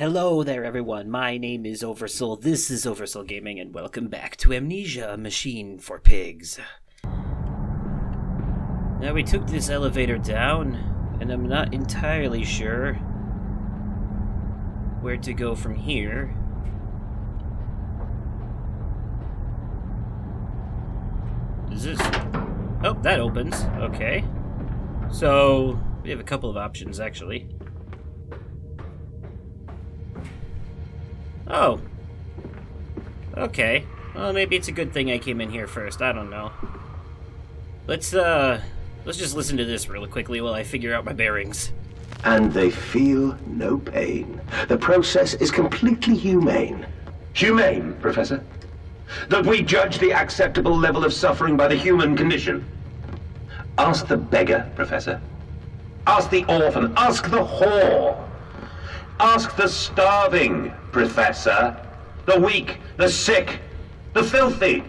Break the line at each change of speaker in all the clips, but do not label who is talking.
Hello there, everyone. My name is Oversoul. This is Oversoul Gaming, and welcome back to Amnesia, a machine for pigs. Now, we took this elevator down, and I'm not entirely sure where to go from here. Is this... Oh, that opens. Okay. So, we have a couple of options, actually. Oh. Okay. Well, maybe it's a good thing I came in here first. I don't know. Let's just listen to this really quickly while I figure out my bearings.
And they feel no pain. The process is completely humane.
Humane, Professor? That we judge the acceptable level of suffering by the human condition? Ask the beggar, Professor. Ask the orphan. Ask the whore. Ask the starving, Professor. The weak, the sick, the filthy.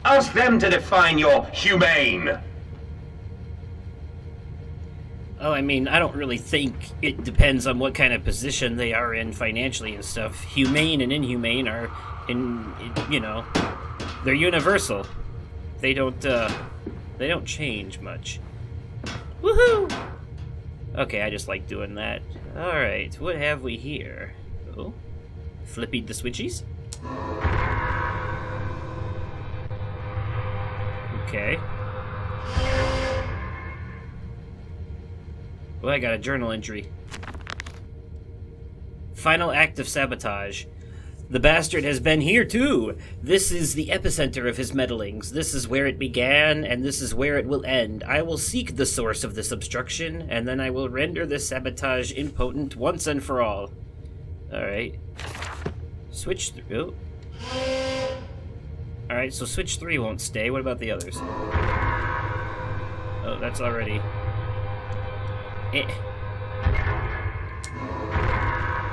Ask them to define your humane.
Oh, I mean, I don't really think it depends on what kind of position they are in financially and stuff. Humane and inhumane are, you know, they're universal. They don't change much. Woohoo! Okay, I just like doing that. Alright, what have we here? Oh, flippied the switchies. Okay. Well, I got a journal entry. Final act of sabotage. The bastard has been here too. This is the epicenter of his meddlings. This is where it began, and this is where it will end. I will seek the source of this obstruction, and then I will render this sabotage impotent once and for all. Alright. Switch through. Alright, so switch 3 won't stay. What about the others? Oh, that's already...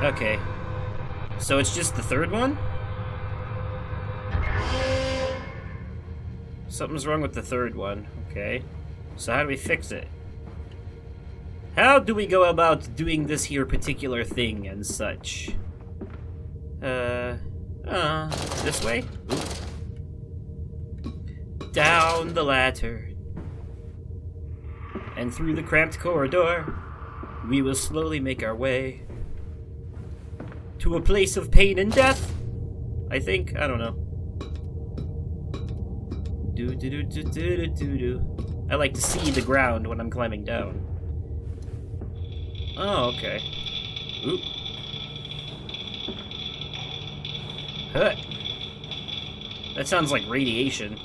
Okay. So it's just the third one? Something's wrong with the third one. Okay. So how do we fix it? How do we go about doing this here particular thing and such? This way? Oop. Down the ladder. And through the cramped corridor, we will slowly make our way to a place of pain and death, I think. I don't know. I like to see the ground when I'm climbing down. Oh, okay. Oop. Huh. That sounds like radiation.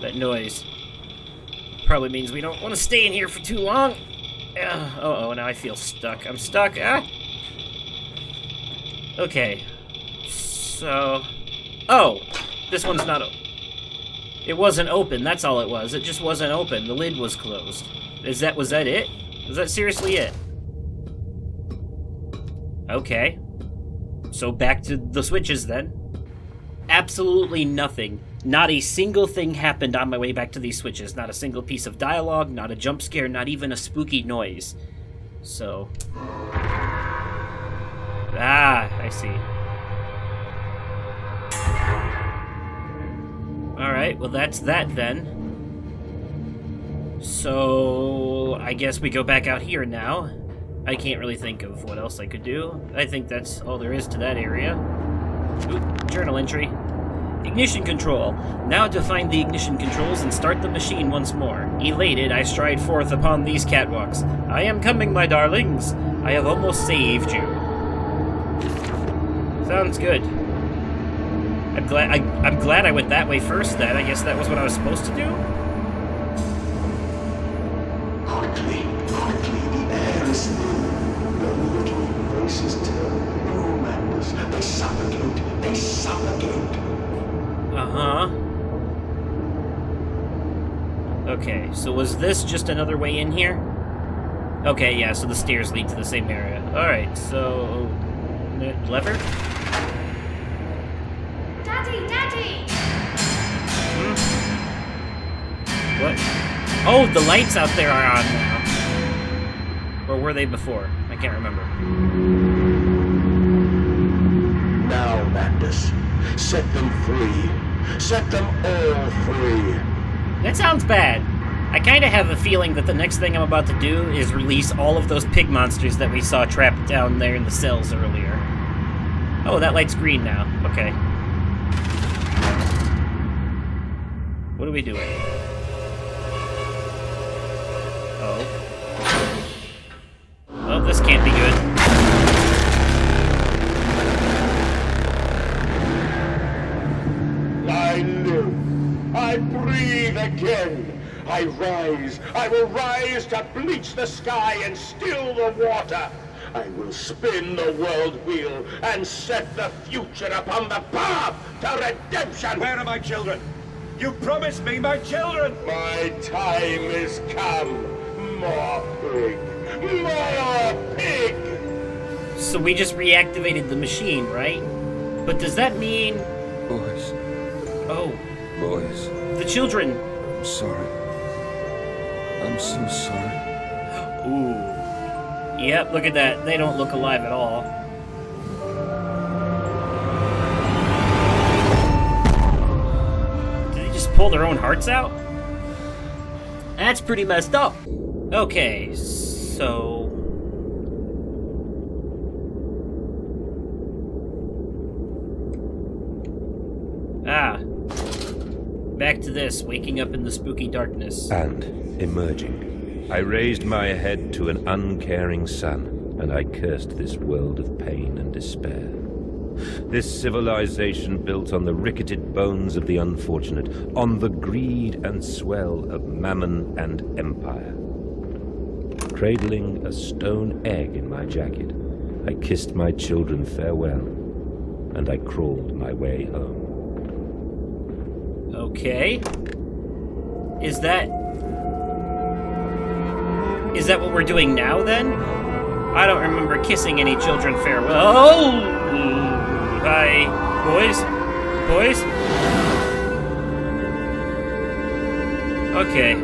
That noise. Probably means we don't want to stay in here for too long. Oh, now I feel stuck. I'm stuck. Ah! Okay. So... Oh! This one's not open. It wasn't open, that's all it was. It just wasn't open. The lid was closed. Was that it? Was that seriously it? Okay. So back to the switches then. Absolutely nothing. Not a single thing happened on my way back to these switches. Not a single piece of dialogue, not a jump scare, not even a spooky noise. So... Ah, I see. Alright, well that's that then. So... I guess we go back out here now. I can't really think of what else I could do. I think that's all there is to that area. Ooh, journal entry. Ignition control. Now to find the ignition controls and start the machine once more. Elated, I stride forth upon these catwalks. I am coming, my darlings. I have almost saved you. Sounds good. I'm glad I went that way first then. I guess that was what I was supposed to do?
Quickly, the air is new. The little voices turn madness. They suffocate.
Uh-huh. Okay, so was this just another way in here? Okay, yeah, so the stairs lead to the same area. Alright, so... lever?
Daddy!
What? Oh, the lights out there are on now. Or were they before? I can't remember.
Set them free. Set them all free.
That sounds bad. I kind of have a feeling that the next thing I'm about to do is release all of those pig monsters that we saw trapped down there in the cells earlier. Oh, that light's green now. Okay. What are we doing? Oh. Well, this can't be good.
I live. I breathe again. I rise. I will rise to bleach the sky and still the water. I will spin the world wheel and set the future upon the path to redemption.
Where are my children? You promised me my children!
My time is come. More pig. More pig.
So we just reactivated the machine, right? But does that mean...
Boys.
Oh,
Boys.
the children.
I'm sorry. I'm so sorry.
Ooh. Yep, look at that. They don't look alive at all. Did they just pull their own hearts out? That's pretty messed up. Okay, so... Back to this, waking up in the spooky darkness.
And, emerging, I raised my head to an uncaring sun, and I cursed this world of pain and despair. This civilization built on the ricketed bones of the unfortunate, on the greed and swell of mammon and empire. Cradling a stone egg in my jacket, I kissed my children farewell, and I crawled my way home.
Okay. Is that what we're doing now, then? I don't remember kissing any children farewell. Oh! Hi, boys? Boys? Okay.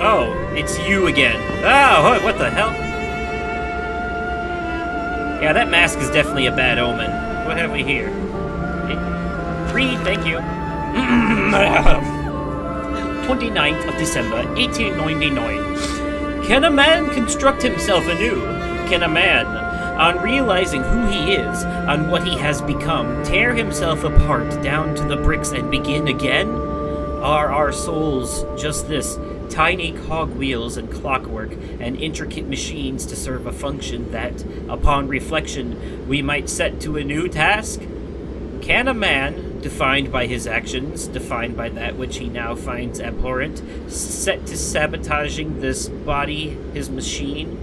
Oh, it's you again. Oh, what the hell? Yeah, that mask is definitely a bad omen. What have we here? Read, thank you. 29th of December, 1899. Can a man construct himself anew? Can a man, on realizing who he is, on what he has become, tear himself apart down to the bricks and begin again? Are our souls just this, tiny cogwheels and clockwork and intricate machines to serve a function that, upon reflection, we might set to a new task? Can a man, defined by his actions, defined by that which he now finds abhorrent, set to sabotaging this body, his machine,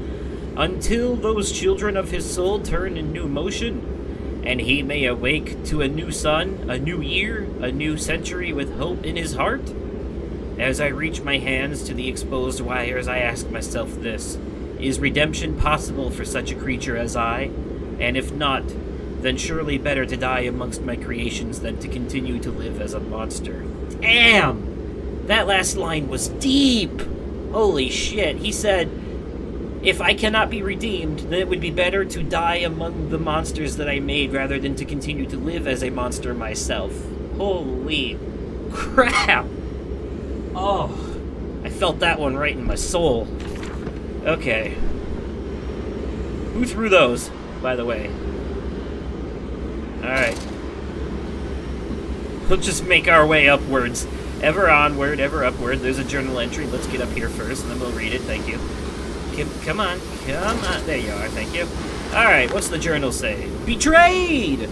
until those children of his soul turn in new motion, and he may awake to a new sun, a new year, a new century with hope in his heart? As I reach my hands to the exposed wires, I ask myself this: is redemption possible for such a creature as I? And if not, then surely better to die amongst my creations than to continue to live as a monster. Damn! That last line was deep! Holy shit, he said, if I cannot be redeemed, then it would be better to die among the monsters that I made rather than to continue to live as a monster myself. Holy crap! Oh, I felt that one right in my soul. Okay. Who threw those, by the way? Alright. We'll just make our way upwards. Ever onward, ever upward. There's a journal entry. Let's get up here first, and then we'll read it. Thank you. Come on. Come on. There you are. Thank you. Alright, what's the journal say? Betrayed!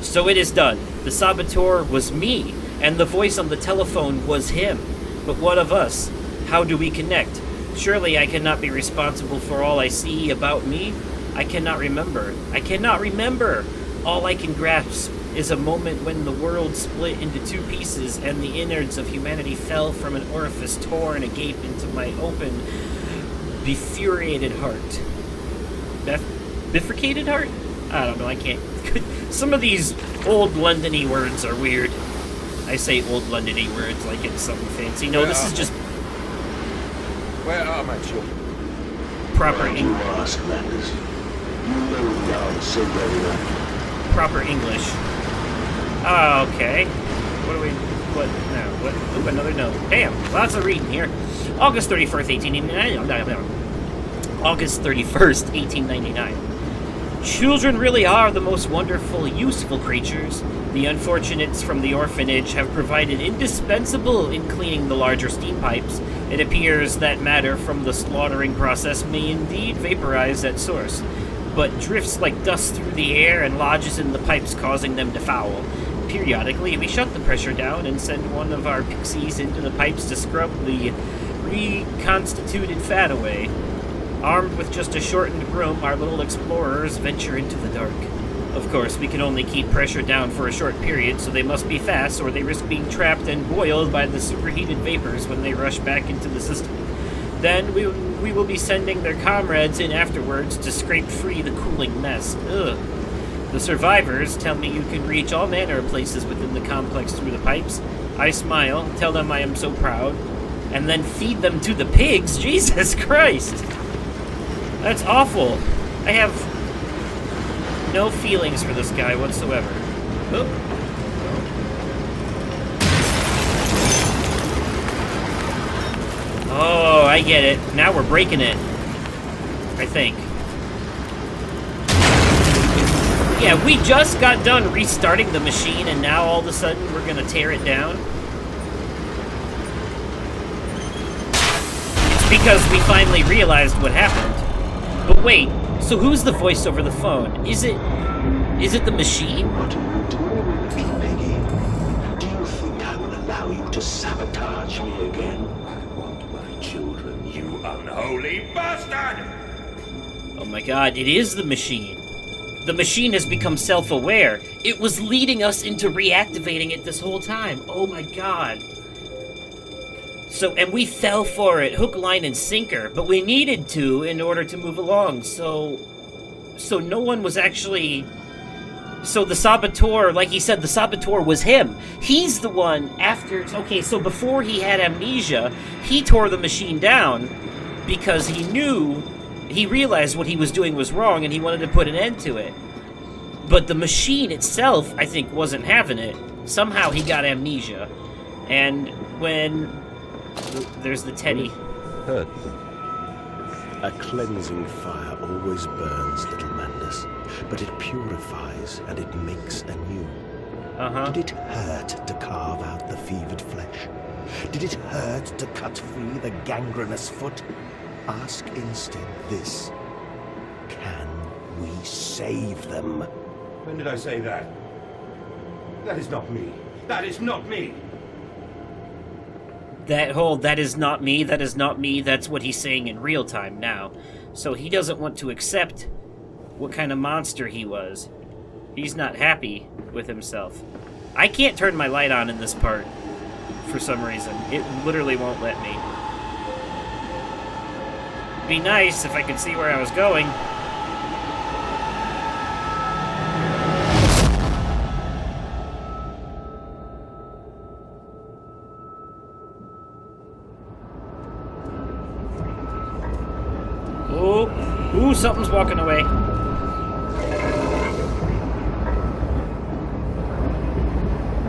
So it is done. The saboteur was me, and the voice on the telephone was him. But what of us? How do we connect? Surely I cannot be responsible for all I see about me. I cannot remember. I cannot remember! All I can grasp is a moment when the world split into two pieces and the innards of humanity fell from an orifice torn agape into my open, bifurcated heart. Bifurcated heart? I don't know, I can't. Some of these old London-y words are weird. I say old London-y words like it's something fancy. No, this is just...
Where are my children?
Proper
You
English.
ask, Landers. You know the answer very well.
proper English. Okay. What do we... What? No. What? Oop, another note. Damn. Lots of reading here. August 31st, 1899. August 31st, 1899. Children really are the most wonderful, useful creatures. The unfortunates from the orphanage have provided indispensable in cleaning the larger steam pipes. It appears that matter from the slaughtering process may indeed vaporize at source, but drifts like dust through the air and lodges in the pipes, causing them to foul. Periodically, we shut the pressure down and send one of our pixies into the pipes to scrub the reconstituted fat away. Armed with just a shortened broom, our little explorers venture into the dark. Of course, we can only keep pressure down for a short period, so they must be fast, or they risk being trapped and boiled by the superheated vapors when they rush back into the system. Then we will be sending their comrades in afterwards to scrape free the cooling mess. Ugh. The survivors tell me you can reach all manner of places within the complex through the pipes. I smile, tell them I am so proud, and then feed them to the pigs? Jesus Christ! That's awful. I have no feelings for this guy whatsoever. Oh. Oh, I get it. Now we're breaking it. I think. Yeah, we just got done restarting the machine, and now all of a sudden we're gonna tear it down. It's because we finally realized what happened. But wait, so who's the voice over the phone? Is it the machine?
What are you doing, little piggy? Do you think I will allow you to sabotage me again?
I want my children, you unholy bastard!
Oh my god, it is the machine. The machine has become self-aware. It was leading us into reactivating it this whole time. Oh my god. So, and we fell for it, hook, line, and sinker, but we needed to in order to move along, so no one was actually... So the saboteur, like he said, the saboteur was him. He's the one after... Okay, so before he had amnesia, he tore the machine down because he knew... He realized what he was doing was wrong, and he wanted to put an end to it. But the machine itself, I think, wasn't having it. Somehow he got amnesia. And when... There's the teddy.
Hurt.
A cleansing fire always burns, little Mandus, but it purifies and it makes anew.
Uh-huh.
Did it hurt to carve out the fevered flesh? Did it hurt to cut free the gangrenous foot? Ask instead this. Can we save them?
When did I say that? That is not me. That is not me!
That is not me, that is not me, that's what he's saying in real time now. So he doesn't want to accept what kind of monster he was. He's not happy with himself. I can't turn my light on in this part for some reason. It literally won't let me. It'd be nice if I could see where I was going. Ooh, something's walking away.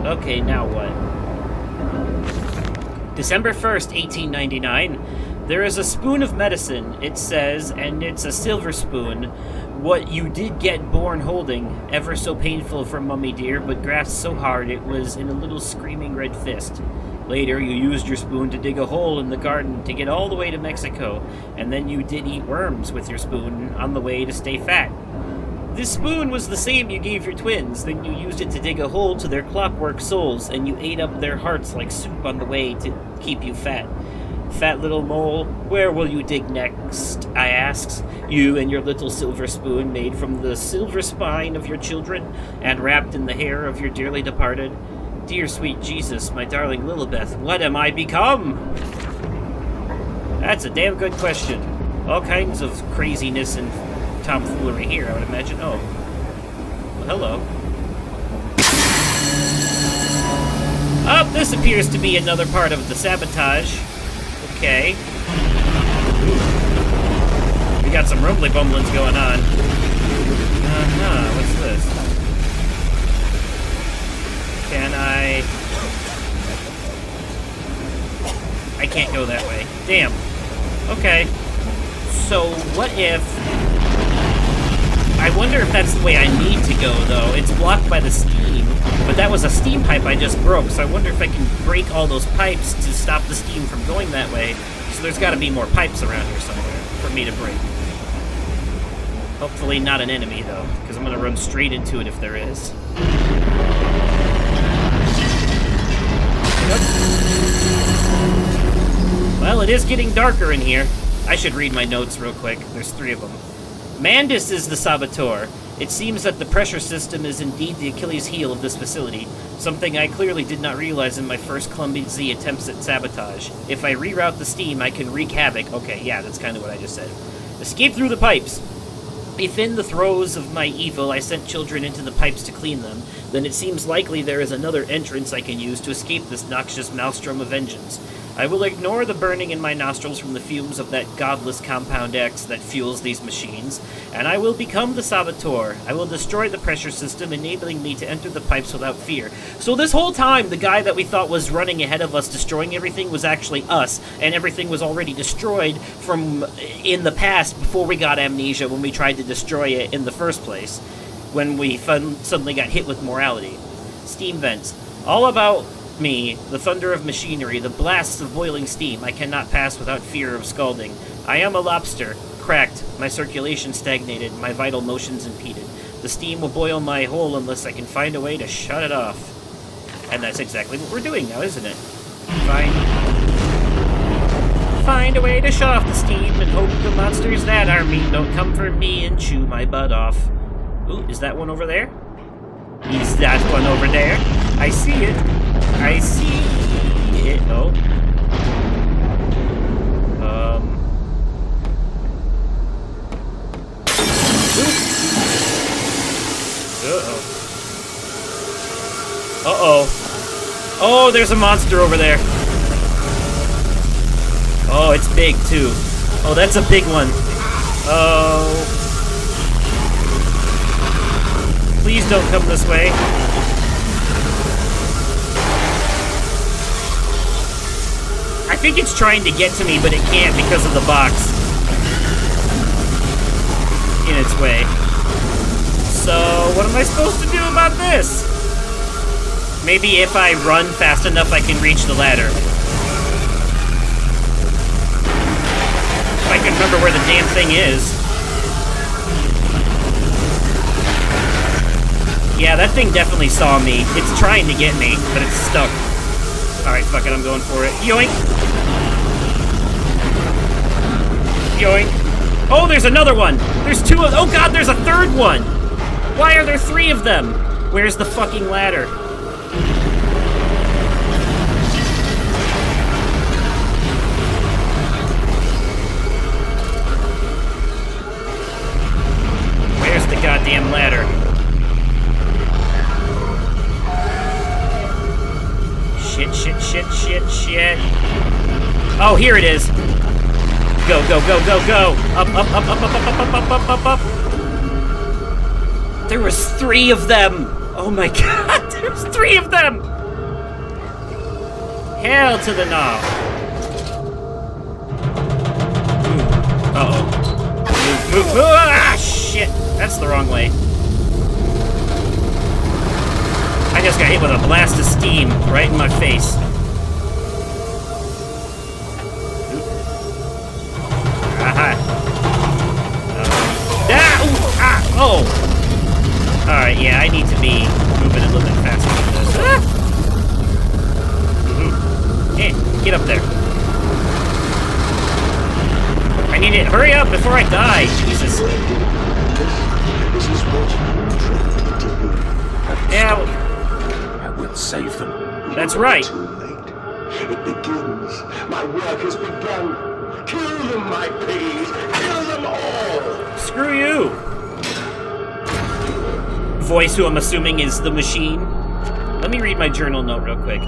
Okay, now what? December 1st, 1899. There is a spoon of medicine, it says, and it's a silver spoon. What you did get born holding, ever so painful for Mummy dear, but grasped so hard it was in a little screaming red fist. Later, you used your spoon to dig a hole in the garden to get all the way to Mexico, and then you did eat worms with your spoon on the way to stay fat. This spoon was the same you gave your twins, then you used it to dig a hole to their clockwork souls, and you ate up their hearts like soup on the way to keep you fat. Fat little mole, where will you dig next? I asks. You and your little silver spoon made from the silver spine of your children, and wrapped in the hair of your dearly departed. Dear sweet Jesus, my darling Lilibeth, what am I become? That's a damn good question. All kinds of craziness and tomfoolery here, I would imagine. Oh. Well, hello. Oh, this appears to be another part of the sabotage. Okay. We got some rumbly bumblings going on. Uh-huh, what's this? Can I... I can't go that way. Damn. Okay. So, what if... I wonder if that's the way I need to go, though. It's blocked by the steam, but that was a steam pipe I just broke, so I wonder if I can break all those pipes to stop the steam from going that way. So there's gotta be more pipes around here somewhere for me to break. Hopefully not an enemy, though, because I'm gonna run straight into it if there is. Yep. Well, it is getting darker in here. I should read my notes real quick. There's 3 of them. Mandus is the saboteur. It seems that the pressure system is indeed the Achilles heel of this facility, something I clearly did not realize in my first clumsy attempts at sabotage. If I reroute the steam, I can wreak havoc. Okay, yeah, that's kind of what I just said. Escape through the pipes. If in the throes of my evil I sent children into the pipes to clean them, then it seems likely there is another entrance I can use to escape this noxious maelstrom of vengeance. I will ignore the burning in my nostrils from the fumes of that godless Compound X that fuels these machines, and I will become the saboteur. I will destroy the pressure system, enabling me to enter the pipes without fear. So this whole time, the guy that we thought was running ahead of us, destroying everything, was actually us, and everything was already destroyed from in the past before we got amnesia when we tried to destroy it in the first place, when we suddenly got hit with morality. Steam vents. All about me, the thunder of machinery, the blasts of boiling steam. I cannot pass without fear of scalding. I am a lobster, cracked, my circulation stagnated, my vital motions impeded. The steam will boil my hole unless I can find a way to shut it off. And that's exactly what we're doing now, isn't it? Find a way to shut off the steam and hope the monsters that are mean don't come for me and chew my butt off. Ooh, is that one over there? Is that one over there? I see it. I see it. Oh. Uh-oh. Uh-oh. Oh, there's a monster over there. Oh, it's big, too. Oh, that's a big one. Oh. Please don't come this way. I think it's trying to get to me, but it can't because of the box in its way. So, what am I supposed to do about this? Maybe if I run fast enough, I can reach the ladder. If I can remember where the damn thing is. Yeah, that thing definitely saw me. It's trying to get me, but it's stuck. Alright, fuck it, I'm going for it. Yoink! Yoink. Oh, there's another one! There's 2 of... Oh god, there's a 3rd one! Why are there 3 of them? Where's the fucking ladder? Where's the goddamn ladder? Shit. Oh, here it is. Go. Up. There was 3 of them. Oh my god, there's 3 of them. Hell to the no. Uh-oh. Move. Ah, shit. That's the wrong way. I just got hit with a blast of steam right in my face. Aha. Oh! Alright, yeah, I need to be moving a little bit faster than this. Yeah, get up there. I need it. Hurry up before I die. Jesus.
This is what you tried to do.
Yeah.
I will save them.
That's right.
Too late. It begins. My work has begun. Kill them, my please. Kill them all.
Screw you. Voice, who I'm assuming is the machine. Let me read my journal note real quick.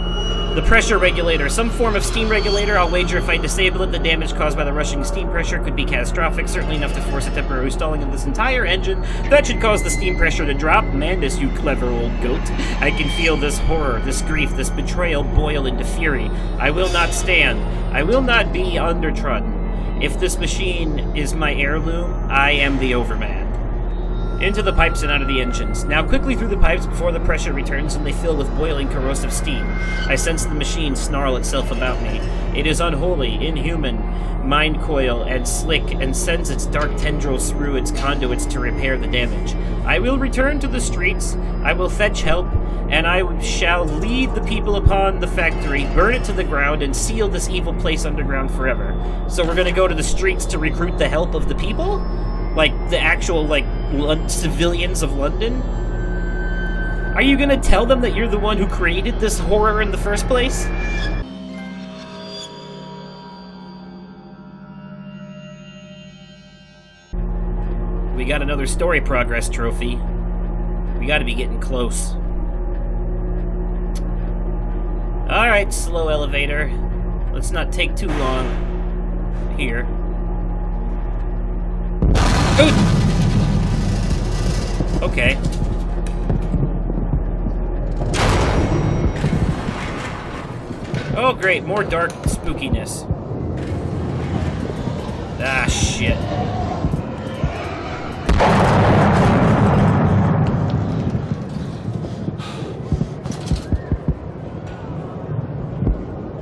The pressure regulator, some form of steam regulator. I'll wager if I disable it, the damage caused by the rushing steam pressure could be catastrophic, certainly enough to force a temporary stalling of this entire engine. That should cause the steam pressure to drop. Mandus, you clever old goat. I can feel this horror, this grief, this betrayal boil into fury. I will not stand. I will not be undertrodden. If this machine is my heirloom, I am the Overman. Into the pipes and out of the engines. Now quickly through the pipes before the pressure returns and they fill with boiling corrosive steam. I sense the machine snarl itself about me. It is unholy, inhuman, mind coil, and slick, and sends its dark tendrils through its conduits to repair the damage. I will return to the streets, I will fetch help, and I shall lead the people upon the factory, burn it to the ground, and seal this evil place underground forever. So we're gonna go to the streets to recruit the help of the people? Like, the actual, like, civilians of London? Are you gonna tell them that you're the one who created this horror in the first place? We got another story progress trophy. We gotta be getting close. Alright, slow elevator. Let's not take too long here. Okay. Oh, great. More dark spookiness. Ah, shit.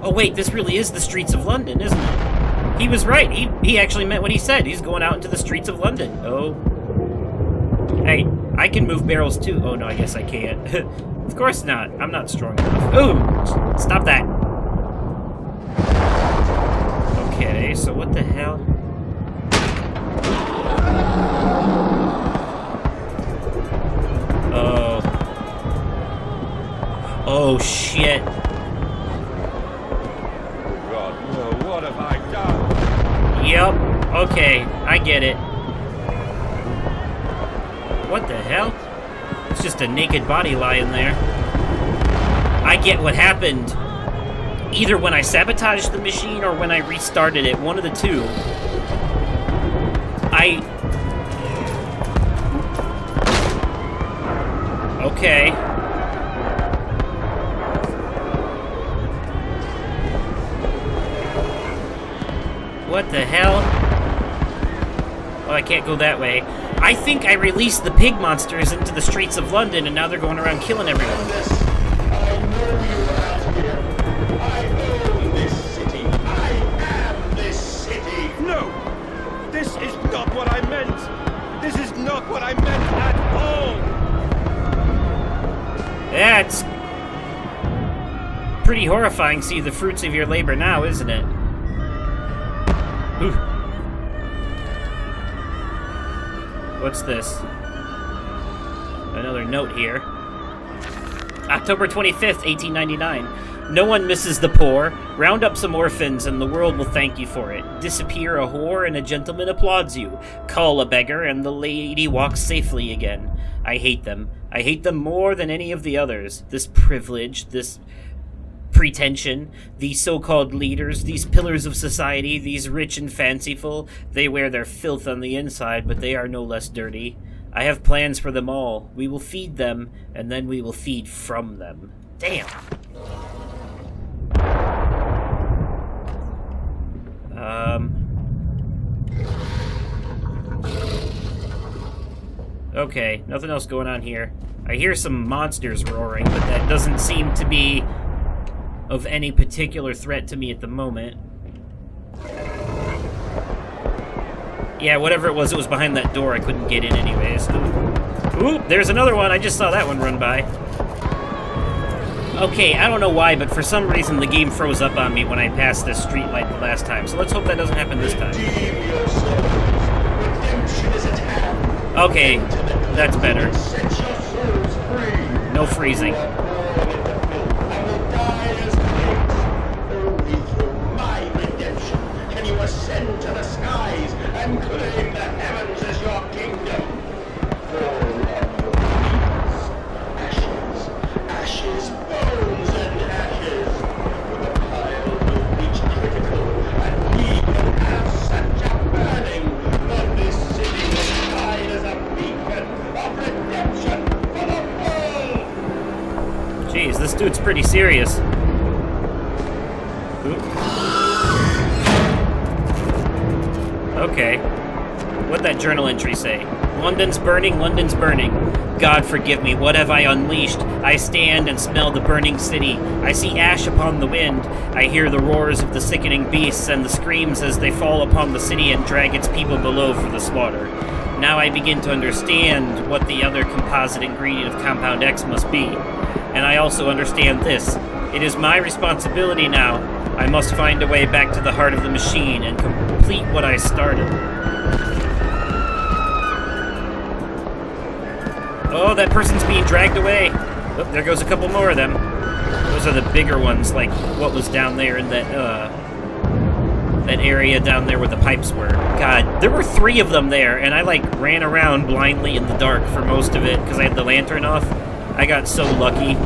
Oh, wait. This really is the streets of London, isn't it? He was right. He actually meant what he said. He's going out into the streets of London. Oh. Hey, I can move barrels too. Oh, no, I guess I can't. Of course not. I'm not strong enough. Ooh! Stop that. Okay, so what the hell? Oh. Oh, shit.
God, no, what have I done?
Yep. Okay, I get it. What the hell? It's just a naked body lying there. I get what happened. Either when I sabotaged the machine or when I restarted it, one of the two. Okay. What the hell? Oh, I can't go that way. I think I released the pig monsters into the streets of London, and now they're going around killing everyone.
I know you out here. I own this city. I am this city.
No! This is not what I meant! This is not what I meant at all!
That's pretty horrifying to see the fruits of your labor now, isn't it? Ooh. What's this? Another note here. October 25th, 1899. No one misses the poor. Round up some orphans and the world will thank you for it. Disappear a whore and a gentleman applauds you. Call a beggar and the lady walks safely again. I hate them. I hate them more than any of the others. This privilege, this pretension, these so-called leaders, these pillars of society, these rich and fanciful, they wear their filth on the inside, but they are no less dirty. I have plans for them all. We will feed them, and then we will feed from them. Damn. Okay, nothing else going on here. I hear some monsters roaring, but that doesn't seem to be of any particular threat to me at the moment. Yeah, whatever it was behind that door. I couldn't get in anyways. Ooh, there's another one. I just saw that one run by. Okay, I don't know why, but for some reason the game froze up on me when I passed this street light the last time. So let's hope that doesn't happen this time. Okay, that's better. No freezing.
Ascend to the skies and claim the heavens as your kingdom. Fall on your knees. Ashes, ashes, bones and ashes.
This dude's pretty serious. Oop. Okay. What'd that journal entry say? London's burning, London's burning. God forgive me, what have I unleashed? I stand and smell the burning city. I see ash upon the wind. I hear the roars of the sickening beasts and the screams as they fall upon the city and drag its people below for the slaughter. Now I begin to understand what the other composite ingredient of Compound X must be. And I also understand this. It is my responsibility now. I must find a way back to the heart of the machine and complete what I started. Oh, that person's being dragged away. Oh, there goes a couple more of them. Those are the bigger ones, like what was down there in that area down there where the pipes were. God, there were 3 of them there, and I like ran around blindly in the dark for most of it because I had the lantern off. I got so lucky.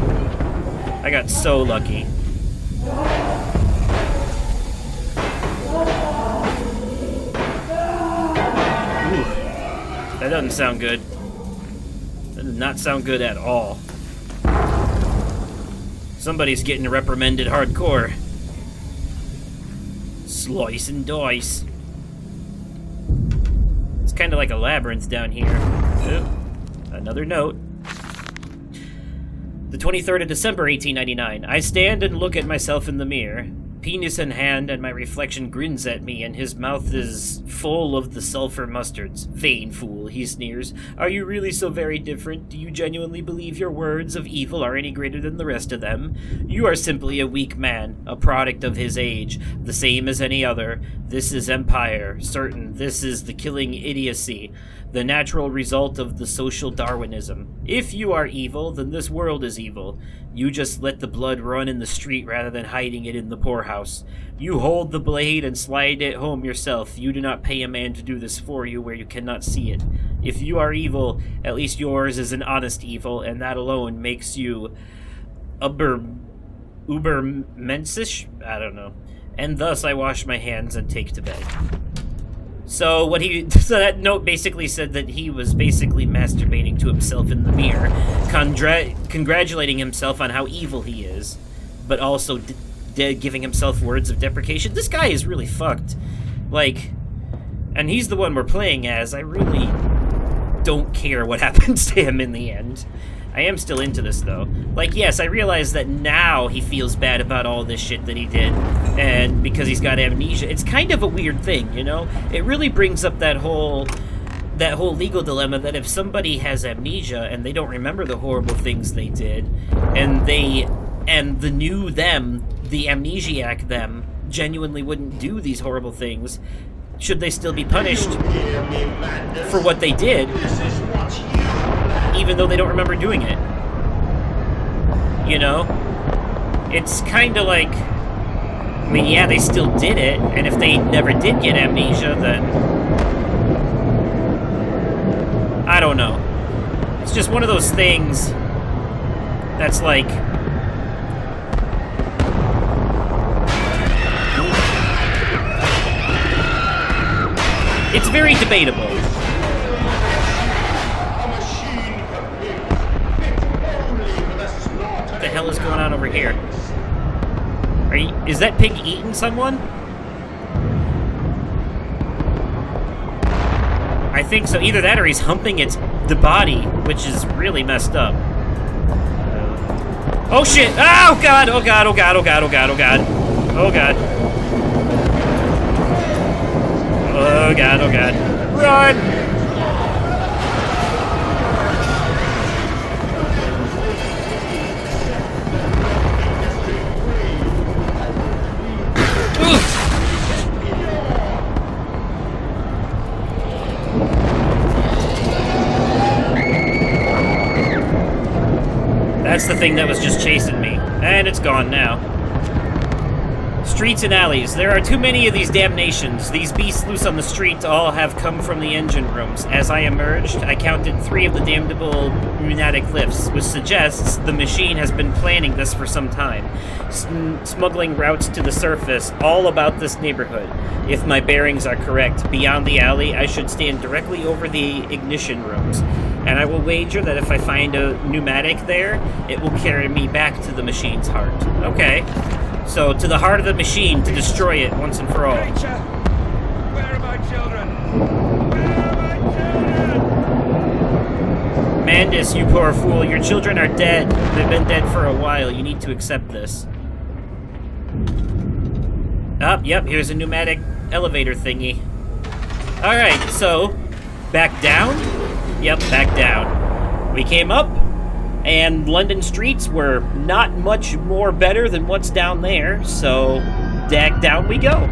I got so lucky. Ooh, that doesn't sound good. That does not sound good at all. Somebody's getting reprimanded hardcore. Slice and dice. It's kind of like a labyrinth down here. Oh, another note. The 23rd of December, 1899. I stand and look at myself in the mirror. Penis in hand, and my reflection grins at me, and his mouth is full of the sulfur mustards. Vain fool, he sneers. Are you really so very different? Do you genuinely believe your words of evil are any greater than the rest of them? You are simply a weak man, a product of his age, the same as any other. This is empire, certain. This is the killing idiocy, the natural result of the social Darwinism. If you are evil, then this world is evil. You just let the blood run in the street rather than hiding it in the poorhouse. You hold the blade and slide it home yourself. You do not pay a man to do this for you where you cannot see it. If you are evil, at least yours is an honest evil, and that alone makes you ubermensisch? I don't know. And thus I wash my hands and take to bed. So that note basically said that he was basically masturbating to himself in the mirror, congratulating himself on how evil he is, but also giving himself words of deprecation. This guy is really fucked. Like, and he's the one we're playing as. I really don't care what happens to him in the end. I am still into this, though. Like, yes, I realize that now he feels bad about all this shit that he did, and because he's got amnesia. It's kind of a weird thing, you know? It really brings up that whole legal dilemma that if somebody has amnesia and they don't remember the horrible things they did, and the new them, the amnesiac them, genuinely wouldn't do these horrible things, should they still be punished for what they did? Even though they don't remember doing it. You know? It's kind of like... I mean, yeah, they still did it, and if they never did get amnesia, then... I don't know. It's just one of those things that's like... It's very debatable. What the hell is going on over here? Is that pig eating someone? I think so. Either that or he's humping the body, which is really messed up. Oh shit! Oh god! Oh god! Oh god! Oh god! Oh god! Oh god! Oh god! Oh god! Oh god! Run! That's the thing that was just chasing me. And it's gone now. Streets and alleys. There are too many of these damnations. These beasts loose on the street all have come from the engine rooms. As I emerged, I counted 3 of the damnable pneumatic lifts, which suggests the machine has been planning this for some time. Smuggling routes to the surface, all about this neighborhood. If my bearings are correct, beyond the alley, I should stand directly over the ignition rooms. And I will wager that if I find a pneumatic there, it will carry me back to the machine's heart. Okay. So, to the heart of the machine to destroy it once and for all.
Creature! Where are my children? Where are my children?
Mandus, you poor fool. Your children are dead. They've been dead for a while. You need to accept this. Oh, yep, here's a pneumatic elevator thingy. Alright, so, back down? Yep, back down. We came up, and London streets were not much more better than what's down there, so back down we go.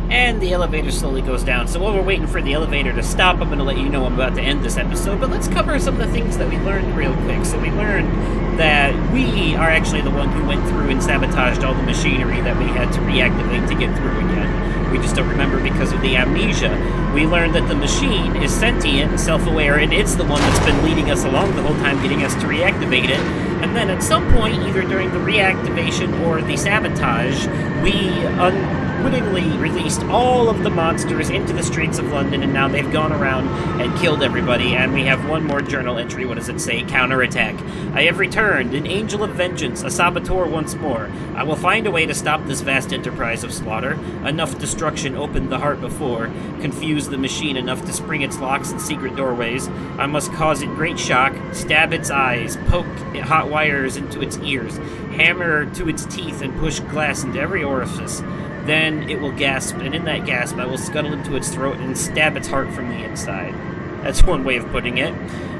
And the elevator slowly goes down. So while we're waiting for the elevator to stop, I'm going to let you know I'm about to end this episode, but let's cover some of the things that we learned real quick. So we learned that we are actually the one who went through and sabotaged all the machinery that we had to reactivate to get through again. We just don't remember because of the amnesia. We learned that the machine is sentient and self-aware, and it's the one that's been leading us along the whole time, getting us to reactivate it. And then at some point, either during the reactivation or the sabotage, we unwittingly released all of the monsters into the streets of London, and now they've gone around and killed everybody, and we have one more journal entry. What does it say? Counterattack. I have returned, an angel of vengeance, a saboteur once more. I will find a way to stop this vast enterprise of slaughter. Enough destruction opened the heart before, confused the machine enough to spring its locks and secret doorways. I must cause it great shock, stab its eyes, poke hot wires into its ears, hammer to its teeth, and push glass into every orifice. Then it will gasp, and in that gasp I will scuttle into its throat and stab its heart from the inside. That's one way of putting it.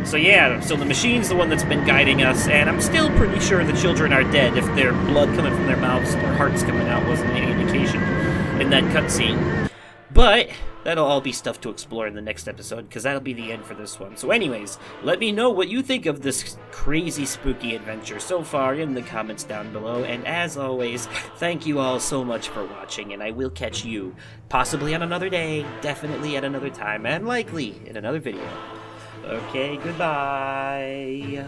So yeah, so the machine's the one that's been guiding us, and I'm still pretty sure the children are dead if their blood coming from their mouths and their hearts coming out wasn't any indication in that cutscene. But that'll all be stuff to explore in the next episode, because that'll be the end for this one. So anyways, let me know what you think of this crazy, spooky adventure so far in the comments down below. And as always, thank you all so much for watching, and I will catch you possibly on another day, definitely at another time, and likely in another video. Okay, goodbye.